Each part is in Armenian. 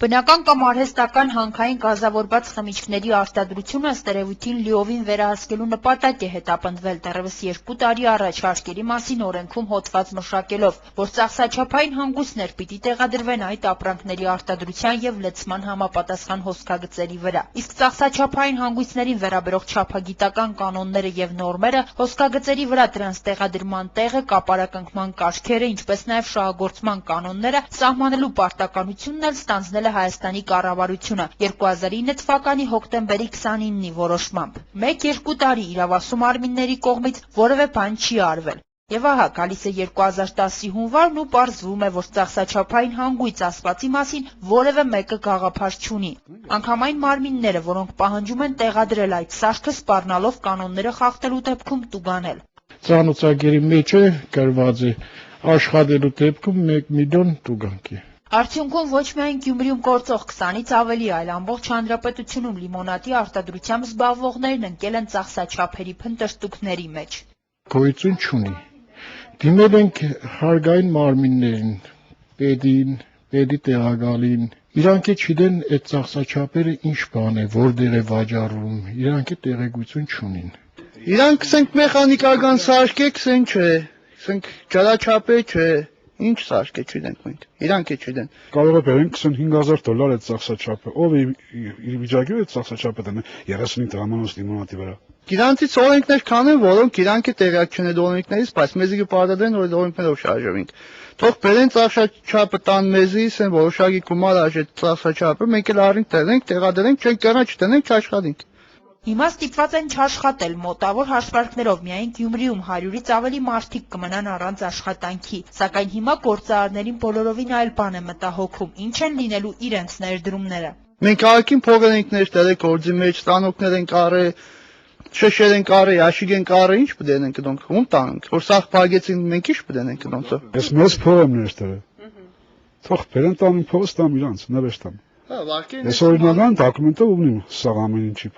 Բնական կամ արհեստական հանքային գազավորված խմիչքների արտադրությունը ըստ երևույթին լիովին վերահսկելու նպատակ է հետապնդվել դեռևս 2 տարի առաջ հարկերի մասին օրենքում հոդված մշակելով, որ ծախսաչափային հանգույցներ պիտի տեղադրվեն այդ ապրանքների արտադրության և լցման համապատասխան հոսքագծերի վրա։ Իսկ ծախսաչափային հանգույցներին վերաբերող չափագիտական կանոնները և նորմերը, հոսքագծերի վրա դրանց տեղադրման տեղը, կապարակնքման կարգերը, ինչպես նաև շահագործման կանոնները սահմանելու պարտականությունն էլ ստանձնել է Հայաստանի կառավարությունը 2009 թվականի հոկտեմբերի 29-ի որոշմամբ։ 1-2 տարի իրավասու մարմինների կողմից որևէ բան չի արվել։ Եվ ահա գալիս է 2010-ի հունվարն ու պարզվում է, որ ծախսաչափային հանգույց ասվածի մասին որևէ մեկը գաղափար չունի։ Անգամ այն մարմինները, որոնք պահանջում են տեղադրել այդ սարքը, սպառնալով կանոնները խախտելու դեպքում տուգանել։ Ծանոթագերի մեջ է գրված է աշխատելու դեպքում 1 միլիոն տուգանք է։ Արդյունքում ոչ միայն Գյումրիում գործող 20-ից ավելի, այլ ամբողջ հանրապետությունում լիմոնադի արտադրությամբ զբաղվողներն ընկել են ծախսաչափերի փնտրտուքների մեջ։ Գոյություն չունի։ Դիմել ենք հարկային մարմիններին, պետին, պետի տեղակալին, իրանք է չգիտեն այդ ծախսաչափերը ինչ բան է, որտեղ է վաճառվում, իրանք է տեղեկություն չունին։ Իրանք ասենք մեխանիկական սարք է, ասենք չէ, ասենք ջրաչափ է, չէ, ինչ սարք է չգիտենք մենք, իրանք է չգիտեն։ Կարող է բերեն $25,000 այդ ծախսաչափը, ով է իր վիճակի այդ ծախսաչափը դնի 35 դրամանոց լիմոնադի վրա։ Իրանցից օրենքներ քան են, որոնք իրանք է տեղյակ չեն այդ օրենքներից, բայց մեզի կպարտադրեն, որ այդ օրենքներով շարժվենք։ Թող բերեն ծախսաչափը տան մեզի, ասեն որոշակի գումար արժի ծախսաչափը, մենք էլ առինք դրենք, տեղադրենք, չենք կարա չդնենք, չաշխատենք։ Հիմա ստիպված են չաշխատել, մոտավոր հաշվարկներով միայն Գյումրիում 100-ից ավելի մարդիկ կմնան առանց աշխատանքի, սակայն հիմա գործարարներին բոլորովին այլ բան է մտահոգում, ինչ են լինելու իրենց ներդրումները։ Մենք արկին փողեր ենք ներդրել գործի մեջ, ստանոքներ ենք առել, շշեր ենք առել, աշիգ ենք առել, ինչ պդենենք դոնք, ում տանենք, որ սաղ փագեցին մենք ինչ պդենենք դոնցը։ Ես մեծ փող եմ ներդրել։ Թող բերեն տանին փողը ստամ իրանց, նվեր տամ։ Հա, վարկեն։ Ես օրինական դոկումենտը ունիմ սա ամեն ինչի։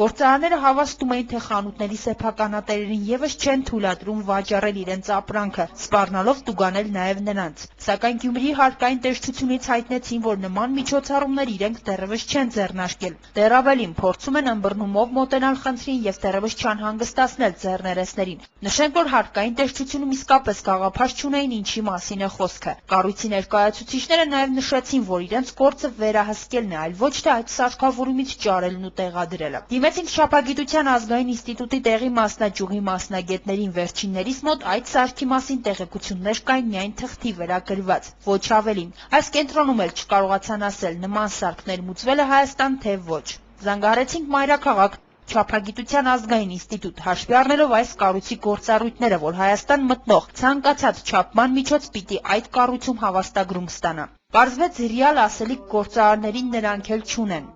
Գործարանները հավաստում էին, թե խանութների սեփականատերերին եւս չեն թույլատրում վաճառել իրենց ապրանքը, սպառնալով տուգանել նաև նրանց։ Սակայն Գյումրիի հարկային տեսչությունից հայտնեցին, որ նման միջոցառումներ իրենք դեռևս չեն ձեռնարկել։ Դեռ ավելին, փորձում են ըմբռնումով մոտենալ խնդրին եւ դեռևս չանհանգստացնել ձեռներեսներին։ Նշենք, որ հարկային տեսչությունում իսկապես գաղափար չունեին, ինչի մասին է խոսքը։ Կառույցի ներկայացուցիչները նաև նշեցին, որ իրենց գործը վերահսկելն է, այլ ոչ թե այդ սարքավորումից ճարելն ու տեղադրելը։ Դիմեցինք Չափագիտության ազգային ինստիտուտի տեղի մասնաճյուղի մասնագետներին, վերջիններիս մոտ այդ սարքի մասին տեղեկություններ կային միայն թղթի վրա գրված, ոչ ավելին։ Այս կենտրոնում էլ չկարողացան ասել նման սարք ներմուծվել է Հայաստան, թե ոչ։ Զանգահարեցինք մայրաքաղաք Չափագիտության ազգային ինստիտուտ, հաշվի առնելով այս կառույցի գործառույթները, որ Հայաստան մտնող ցանկացած չափման միջոց պիտի այդ կառույցում հավաստագրում ստանա։ Պարզվեց ռեալ ասելիք գործարարներին նրանք էլ չունեն։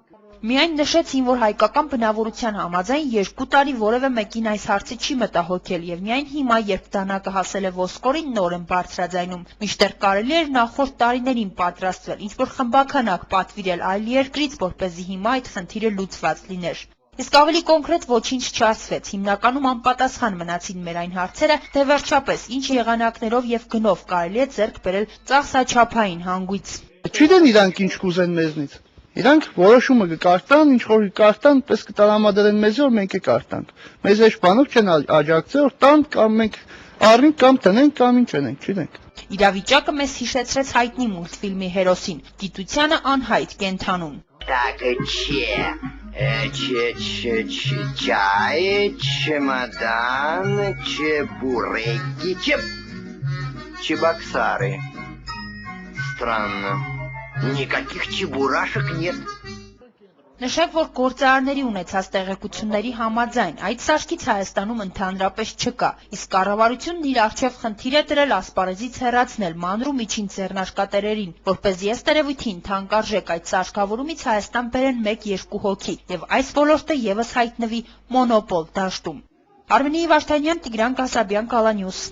Միայն նշեցին, որ հայկական բնավորության համաձայն 2 տարի որևէ մեկին այս հարցը չի մտահոգել եւ միայն հիմա, երբ դանակը հասել է ոսկորին, նոր են բարձրաձայնում, մինչդեռ կարելի էր նախորդ տարիներին պատրաստվել, ինչ-որ խմբականակ պատվիրել այլ երկրից, որպեսզի հիմա այդ խնդիրը լուծված լիներ։ Իսկ ավելի կոնկրետ ոչինչ չասվեց, հիմնականում անպատասխան մնացին մեր այն հարցերը, թե վերջապես ինչ եղանակներով եւ գնով կարելի է ձեռք բերել ծախսաչափային հանգույց։ Չգիտեն իրանք ինչ կուզեն մեզնից։ Իրանք որոշումը կկարտան, ինչ որ կկարտան, պես կտարամադրեն մեզ, որ մենք կկարտանք։ Մեզ այս բանով չեն աջակցել, որ տան կամ մենք առնենք կամ տնենք կամ ինչ անենք, չգիտենք։ Իրավիճակը մեզ հիշեցրեց հայտնի մուլտֆիլմի հերոսին՝ գիտությանը անհայտ կենդանուն։ Так, чай, чемодан, чебуреки, чебоксары. Странно. Никаких чебурашек нет. Նշենք, որ գործարարների ունեցած տեղեկությունների համաձայն այդ սարքից Հայաստանում ընդհանրապես չկա, իսկ կառավարությունն իր առջև խնդիր է դրել ասպարեզից հեռացնել մանր ու միջին ձեռնարկատերերին, որպեսզի ըստ երևույթին թանկարժեք այդ սարքավորումից Հայաստան բերեն 1-2 հոգի եւ այս ոլորտը եւս հայտնվի մոնոպոլ դաշտում։ Արմենի Վարդանյան, Տիգրան Կասաբյան, Կալանյուս։